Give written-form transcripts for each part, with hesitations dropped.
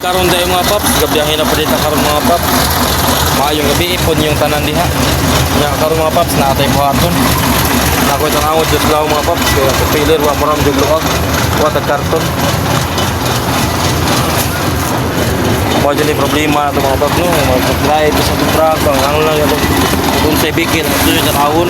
Karon tayo mga paps, gabiyahin na pa dito karon mga paps. Maayong gabi ipon yung tanan diha. Nya karon mga paps naatay buhaton. Nako itong angod jud law mga paps, kaya pilir wa moram jud luag. Wa ta karton. Mo jud ni problema ato mga paps no, mag-drive sa truck, ang lang yung kung sa bikin dito sa taon.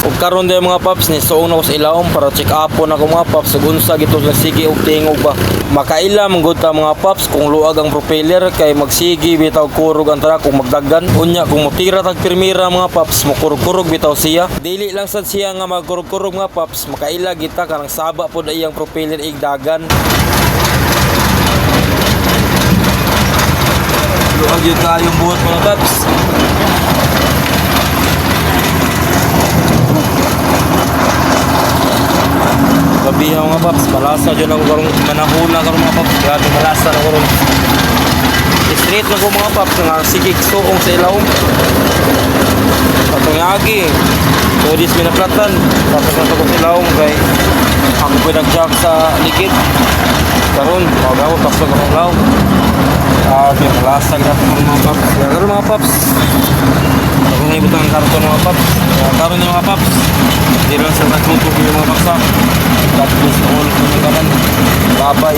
Ug karon day mga paps ni suong na ko sa ilawom para check upon ako mga paps ug unsa gito sa sige og tingog ba. Makaila man gud ta mga paps kung luag ang propeller kay magsigi bitaw kurog ang truck kung magdaggan. Unya kung motira tag pirmira mga paps mokurog-kurog bitaw siya. Dili lang sad siya nga magkurog-kurog mga paps, makaila kita kanang saba pod iyang propeller igdagan. Luag yun kayong buhat mga paps. Gabihaw nga paps, malasa dyan ako karong manahula karong mga paps. Grabe malasa na karong straight na ko mga paps nga sigig suong sa ilawom. Patong yagi tudis minaplatan tapos na ko sa ilawom kay ako pinag-jack sa likid karon magawa tapos na karong ilawom. Grabe malasa na mga paps. Karon mga paps ako nga ibutang ang karton mga paps. Karon yung mga paps hindi lang sa nagtutok yung mga paps. God bless all. Bye-bye.